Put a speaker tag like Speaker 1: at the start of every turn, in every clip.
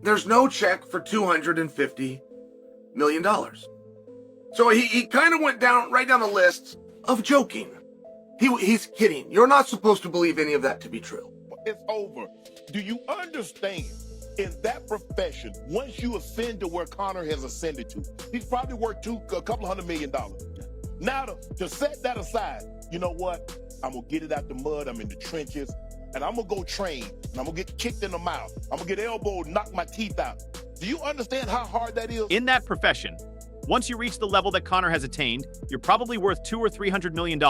Speaker 1: There's no check for $250 million. So he kind of went right down the list of joking. He's kidding. You're not supposed to believe any of that to be true.
Speaker 2: It's over. Do you understand? In that profession, once you ascend to where Conor has ascended to, he's probably worth a couple $100 million. Now to set that aside, you know what? I'm gonna get it out the mud. I'm in the trenches, and I'm gonna go train. And I'm gonna get kicked in the mouth. I'm gonna get elbowed, knock my teeth out. Do you understand how hard that is?
Speaker 3: In that profession, once you reach the level that Conor has attained, you're probably worth $200 or $300 million.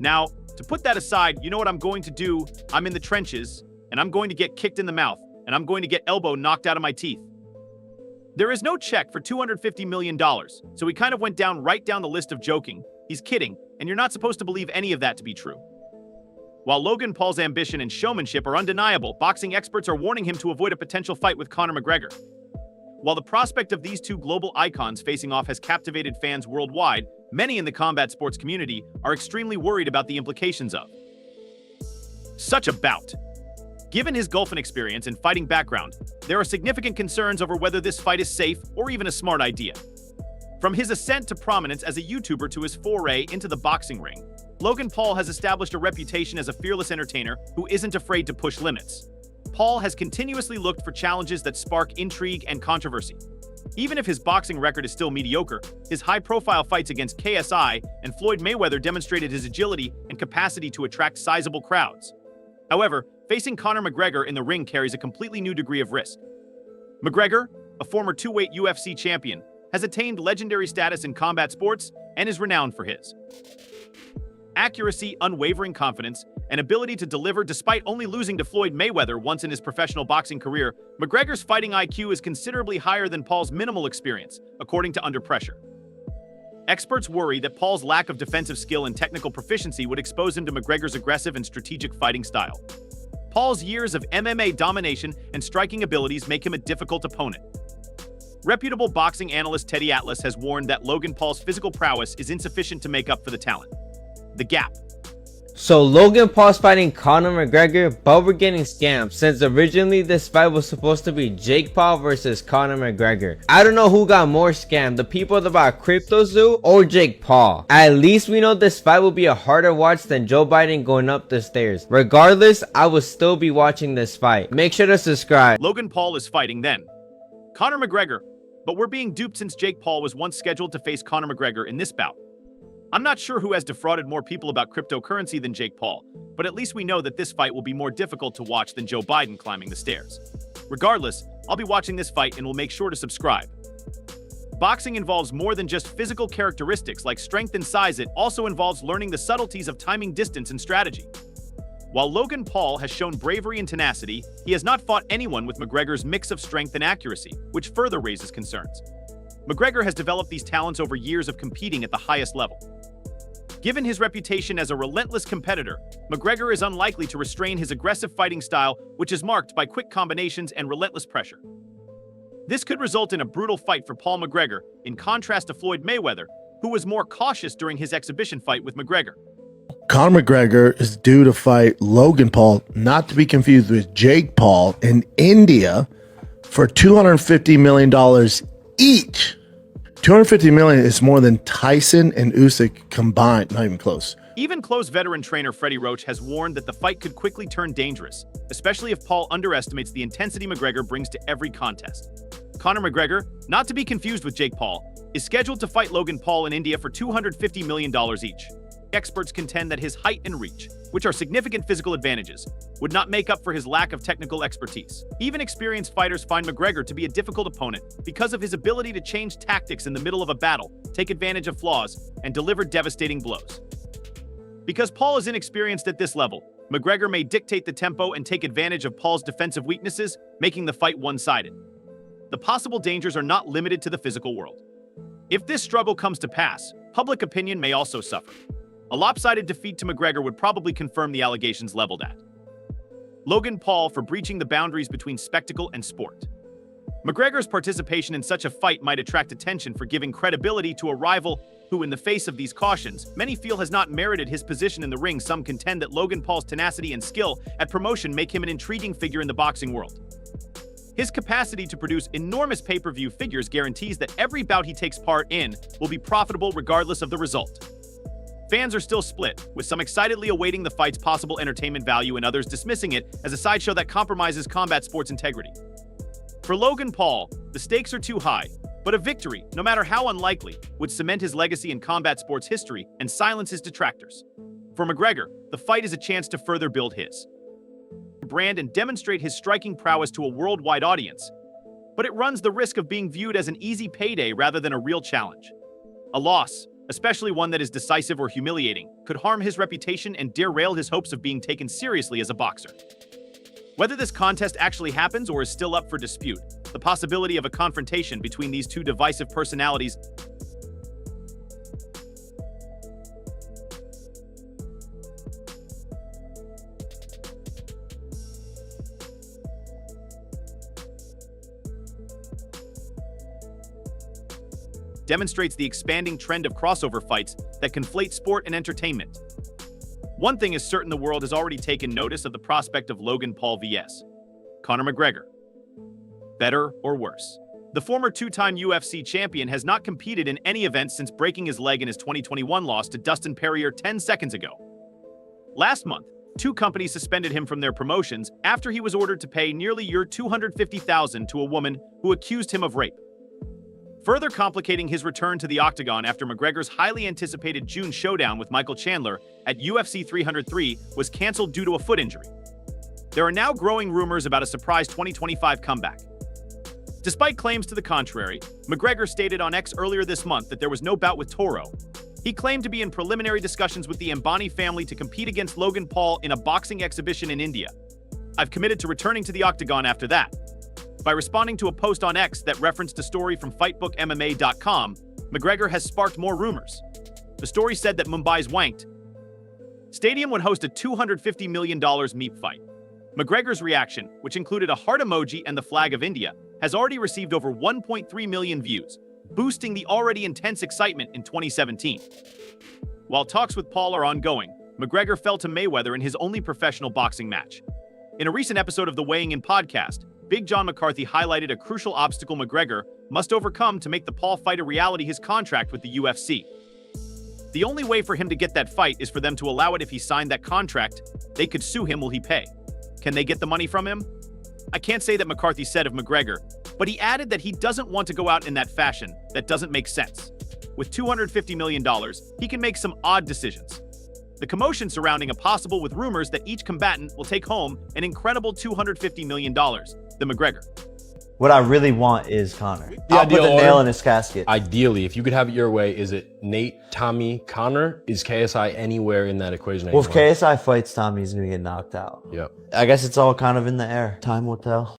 Speaker 3: Now, to put that aside, you know what I'm going to do? I'm in the trenches, and I'm going to get kicked in the mouth, and I'm going to get elbow knocked out of my teeth. There is no check for $250 million, so he kind of went right down the list of joking. He's kidding, and you're not supposed to believe any of that to be true. While Logan Paul's ambition and showmanship are undeniable, boxing experts are warning him to avoid a potential fight with Conor McGregor. While the prospect of these two global icons facing off has captivated fans worldwide, many in the combat sports community are extremely worried about the implications of such a bout. Given his golfing experience and fighting background, there are significant concerns over whether this fight is safe or even a smart idea. From his ascent to prominence as a YouTuber to his foray into the boxing ring, Logan Paul has established a reputation as a fearless entertainer who isn't afraid to push limits. Paul has continuously looked for challenges that spark intrigue and controversy. Even if his boxing record is still mediocre, his high-profile fights against KSI and Floyd Mayweather demonstrated his agility and capacity to attract sizable crowds. However, facing Conor McGregor in the ring carries a completely new degree of risk. McGregor, a former two-weight UFC champion, has attained legendary status in combat sports and is renowned for his accuracy, unwavering confidence, and ability to deliver despite only losing to Floyd Mayweather once in his professional boxing career. McGregor's fighting IQ is considerably higher than Paul's minimal experience, according to Under Pressure. Experts worry that Paul's lack of defensive skill and technical proficiency would expose him to McGregor's aggressive and strategic fighting style. Paul's years of MMA domination and striking abilities make him a difficult opponent. Reputable boxing analyst Teddy Atlas has warned that Logan Paul's physical prowess is insufficient to make up for the talent. The gap.
Speaker 4: So Logan Paul's fighting Conor McGregor, but we're getting scammed since originally this fight was supposed to be Jake Paul versus Conor McGregor. I don't know who got more scammed, the people that bought CryptoZoo or Jake Paul. At least we know this fight will be a harder watch than Joe Biden going up the stairs. Regardless, I will still be watching this fight. Make sure to subscribe.
Speaker 3: Logan Paul is fighting then Conor McGregor, but we're being duped since Jake Paul was once scheduled to face Conor McGregor in this bout. I'm not sure who has defrauded more people about cryptocurrency than Jake Paul, but at least we know that this fight will be more difficult to watch than Joe Biden climbing the stairs. Regardless, I'll be watching this fight and will make sure to subscribe. Boxing involves more than just physical characteristics like strength and size. It also involves learning the subtleties of timing, distance, and strategy. While Logan Paul has shown bravery and tenacity, he has not fought anyone with McGregor's mix of strength and accuracy, which further raises concerns. McGregor has developed these talents over years of competing at the highest level. Given his reputation as a relentless competitor, McGregor is unlikely to restrain his aggressive fighting style, which is marked by quick combinations and relentless pressure. This could result in a brutal fight for Paul McGregor, in contrast to Floyd Mayweather, who was more cautious during his exhibition fight with McGregor.
Speaker 5: Conor McGregor is due to fight Logan Paul, not to be confused with Jake Paul, in India for $250 million each. $250 million is more than Tyson and Usyk combined, not even close.
Speaker 3: Even close veteran trainer Freddie Roach has warned that the fight could quickly turn dangerous, especially if Paul underestimates the intensity McGregor brings to every contest. Conor McGregor, not to be confused with Jake Paul, is scheduled to fight Logan Paul in India for $250 million each. Experts contend that his height and reach, which are significant physical advantages, would not make up for his lack of technical expertise. Even experienced fighters find McGregor to be a difficult opponent because of his ability to change tactics in the middle of a battle, take advantage of flaws, and deliver devastating blows. Because Paul is inexperienced at this level, McGregor may dictate the tempo and take advantage of Paul's defensive weaknesses, making the fight one-sided. The possible dangers are not limited to the physical world. If this struggle comes to pass, public opinion may also suffer. A lopsided defeat to McGregor would probably confirm the allegations leveled at Logan Paul for breaching the boundaries between spectacle and sport. McGregor's participation in such a fight might attract attention for giving credibility to a rival who, in the face of these cautions, many feel has not merited his position in the ring. Some contend that Logan Paul's tenacity and skill at promotion make him an intriguing figure in the boxing world. His capacity to produce enormous pay-per-view figures guarantees that every bout he takes part in will be profitable regardless of the result. Fans are still split, with some excitedly awaiting the fight's possible entertainment value and others dismissing it as a sideshow that compromises combat sports integrity. For Logan Paul, the stakes are too high, but a victory, no matter how unlikely, would cement his legacy in combat sports history and silence his detractors. For McGregor, the fight is a chance to further build his brand and demonstrate his striking prowess to a worldwide audience, but it runs the risk of being viewed as an easy payday rather than a real challenge. A loss, especially one that is decisive or humiliating, could harm his reputation and derail his hopes of being taken seriously as a boxer. Whether this contest actually happens or is still up for dispute, the possibility of a confrontation between these two divisive personalities demonstrates the expanding trend of crossover fights that conflate sport and entertainment. One thing is certain: the world has already taken notice of the prospect of Logan Paul vs. Conor McGregor. Better or worse? The former two-time UFC champion has not competed in any event since breaking his leg in his 2021 loss to Dustin Poirier 10 seconds ago. Last month, two companies suspended him from their promotions after he was ordered to pay nearly $250,000 to a woman who accused him of rape. Further complicating his return to the octagon after McGregor's highly anticipated June showdown with Michael Chandler at UFC 303 was canceled due to a foot injury. There are now growing rumors about a surprise 2025 comeback. Despite claims to the contrary, McGregor stated on X earlier this month that there was no bout with Toro. He claimed to be in preliminary discussions with the Ambani family to compete against Logan Paul in a boxing exhibition in India. I've committed to returning to the octagon after that. By responding to a post on X that referenced a story from FightbookMMA.com, McGregor has sparked more rumors. The story said that Mumbai's Wanked Stadium would host a $250 million meat fight. McGregor's reaction, which included a heart emoji and the flag of India, has already received over 1.3 million views, boosting the already intense excitement in 2017. While talks with Paul are ongoing, McGregor fell to Mayweather in his only professional boxing match. In a recent episode of the Weighing In podcast, Big John McCarthy highlighted a crucial obstacle McGregor must overcome to make the Paul fight a reality: his contract with the UFC. The only way for him to get that fight is for them to allow it. If he signed that contract, they could sue him. Will he pay? Can they get the money from him? I can't say that McCarthy said of McGregor, but he added that he doesn't want to go out in that fashion. That doesn't make sense. With $250 million, he can make some odd decisions. The commotion surrounding a possible with rumors that each combatant will take home an incredible $250 million. The McGregor.
Speaker 6: What I really want is Conor.
Speaker 7: The
Speaker 6: I'll put
Speaker 7: ideal
Speaker 6: the nail
Speaker 7: order,
Speaker 6: in his casket.
Speaker 7: Ideally, if you could have it your way, is it Nate, Tommy, Conor? Is KSI anywhere in that equation
Speaker 6: Well,
Speaker 7: anymore?
Speaker 6: if KSI fights Tommy, he's going to get knocked out.
Speaker 7: Yep.
Speaker 6: I guess it's all kind of in the air. Time will tell.